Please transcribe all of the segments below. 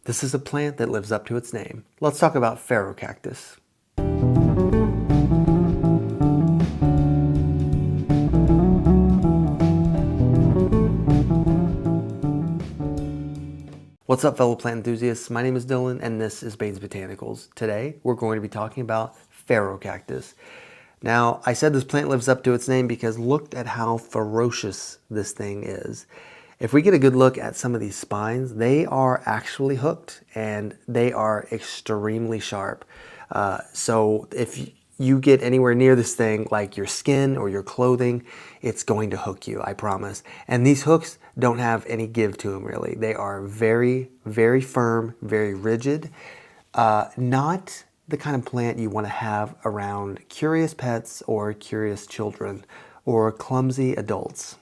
This is a plant that lives up to its name. Let's talk about Ferocactus. What's up, fellow plant enthusiasts? My name is Dylan and this is Bane's Botanicals. Today we're going to be talking about Ferocactus. Now, I said this plant lives up to its name because look at how ferocious this thing is. If we get a good look at some of these spines, they are actually hooked and they are extremely sharp. So if you get anywhere near this thing, like your skin or your clothing, it's going to hook you, I promise. And these hooks don't have any give to them, really. They are very, very firm, very rigid. Not the kind of plant you want to have around curious pets or curious children or clumsy adults.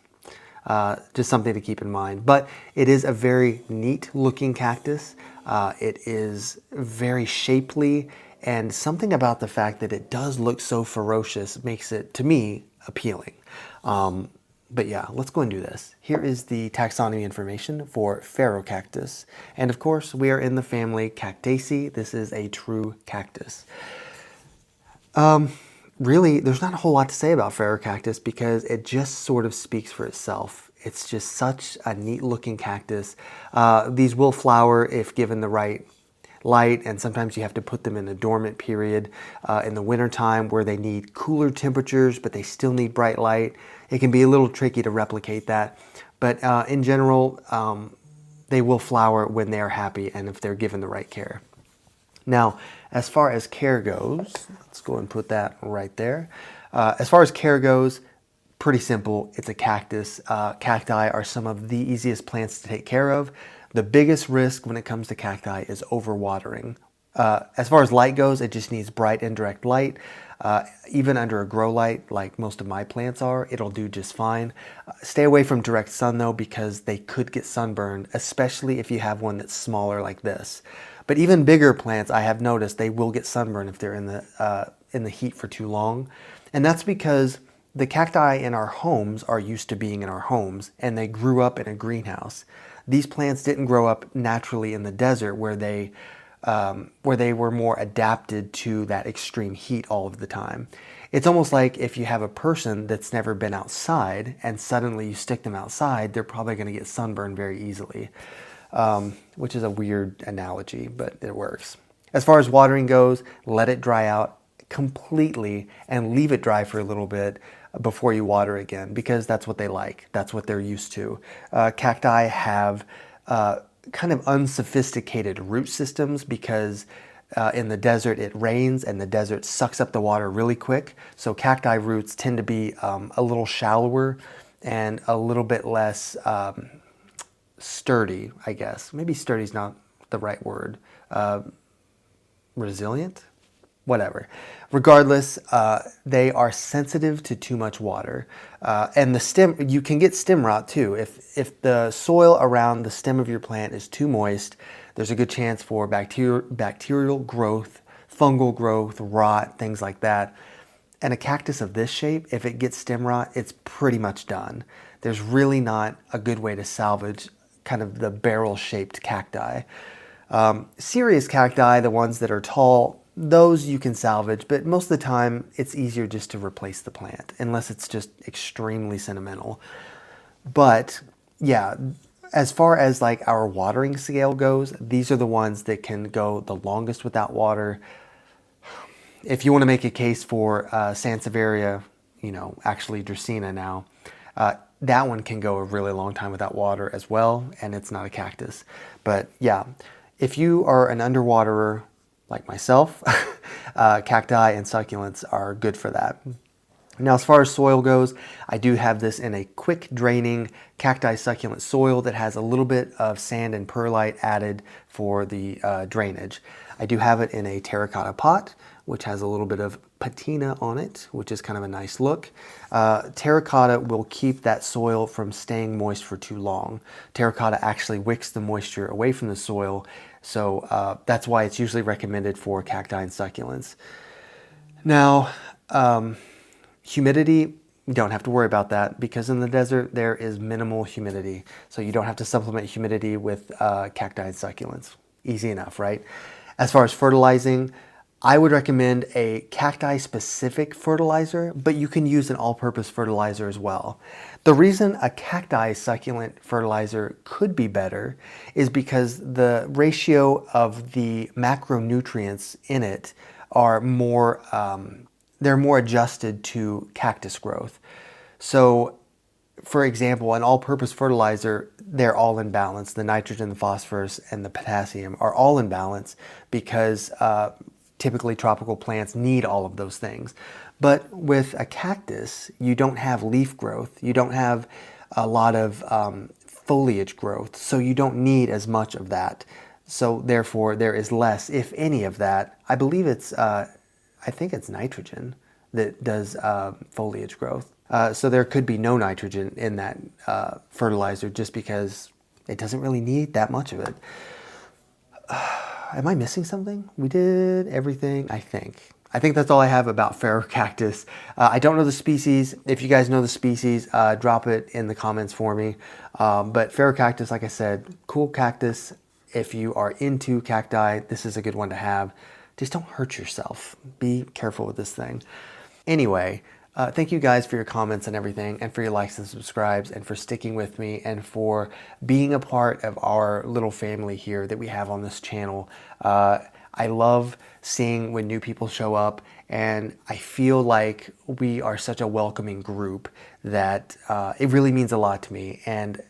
Just something to keep in mind. But it is a very neat looking cactus. It is very shapely, and something about the fact that it does look so ferocious makes it, to me, appealing. But yeah, let's go and do this. Here is the taxonomy information for Ferocactus. And of course, we are in the family Cactaceae. This is a true cactus. Really, there's not a whole lot to say about Ferocactus because it just sort of speaks for itself. It's just such a neat looking cactus. These will flower if given the right light, and sometimes you have to put them in a dormant period in the wintertime where they need cooler temperatures, but they still need bright light. It can be a little tricky to replicate that, but in general, they will flower when they are happy and if they're given the right care. Now, as far as care goes, let's go and put that right there. As far as care goes, pretty simple. It's a cactus. Cacti are some of the easiest plants to take care of. The biggest risk when it comes to cacti is overwatering. As far as light goes, it just needs bright indirect light. Even under a grow light, like most of my plants are, it'll do just fine. Stay away from direct sun though, because they could get sunburned, especially if you have one that's smaller like this. But even bigger plants, I have noticed they will get sunburned if they're in the heat for too long. And that's because the cacti in our homes are used to being in our homes, and they grew up in a greenhouse. These plants didn't grow up naturally in the desert where they were more adapted to that extreme heat all of the time. It's almost like if you have a person that's never been outside and suddenly you stick them outside, they're probably going to get sunburned very easily, which is a weird analogy, but it works. As far as watering goes, let it dry out completely and leave it dry for a little bit before you water again, because that's what they like. That's what they're used to. Cacti have kind of unsophisticated root systems because in the desert it rains and the desert sucks up the water really quick. So cacti roots tend to be a little shallower and a little bit less sturdy, I guess. Maybe sturdy is not the right word. Resilient? Whatever. Regardless, they are sensitive to too much water. And the stem, you can get stem rot too. If the soil around the stem of your plant is too moist, there's a good chance for bacterial growth, fungal growth, rot, things like that. And a cactus of this shape, if it gets stem rot, it's pretty much done. There's really not a good way to salvage kind of the barrel-shaped cacti. Serious cacti, the ones that are tall, those you can salvage, but most of the time it's easier just to replace the plant, unless it's just extremely sentimental. But yeah, as far as like our watering scale goes, these are the ones that can go the longest without water. If you want to make a case for Sansevieria, actually Dracaena now, that one can go a really long time without water as well, and it's not a cactus. But yeah, if you are an underwaterer like myself, cacti and succulents are good for that. Now, as far as soil goes, I do have this in a quick draining cacti succulent soil that has a little bit of sand and perlite added for the drainage. I do have it in a terracotta pot, which has a little bit of patina on it, which is kind of a nice look. Terracotta will keep that soil from staying moist for too long. Terracotta actually wicks the moisture away from the soil, so that's why it's usually recommended for cacti and succulents. Now, humidity, you don't have to worry about that because in the desert there is minimal humidity, so you don't have to supplement humidity with cacti and succulents. Easy enough, right? As far as fertilizing, I would recommend a cacti-specific fertilizer, but you can use an all-purpose fertilizer as well. The reason a cacti succulent fertilizer could be better is because the ratio of the macronutrients in it are more, they're more adjusted to cactus growth. So for example, an all-purpose fertilizer, they're all in balance. The nitrogen, the phosphorus, and the potassium are all in balance because typically tropical plants need all of those things. But with a cactus, you don't have leaf growth. You don't have a lot of foliage growth, so you don't need as much of that. So therefore, there is less, if any, of that. I believe it's, I think it's nitrogen that does foliage growth. So there could be no nitrogen in that fertilizer just because it doesn't really need that much of it. Am I missing something? We did everything, I think. I think that's all I have about Ferocactus. I don't know the species. If you guys know the species, drop it in the comments for me. But Ferocactus, like I said, cool cactus. If you are into cacti, this is a good one to have. Just don't hurt yourself. Be careful with this thing. Anyway, thank you guys for your comments and everything, and for your likes and subscribes, and for sticking with me, and for being a part of our little family here that we have on this channel. I love seeing when new people show up, and I feel like we are such a welcoming group that it really means a lot to me. And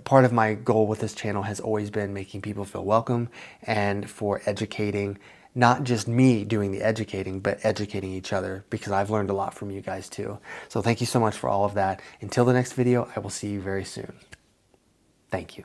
part of my goal with this channel has always been making people feel welcome, and for educating, not just me doing the educating, but educating each other, because I've learned a lot from you guys too. So thank you so much for all of that. Until the next video, I will see you very soon. Thank you.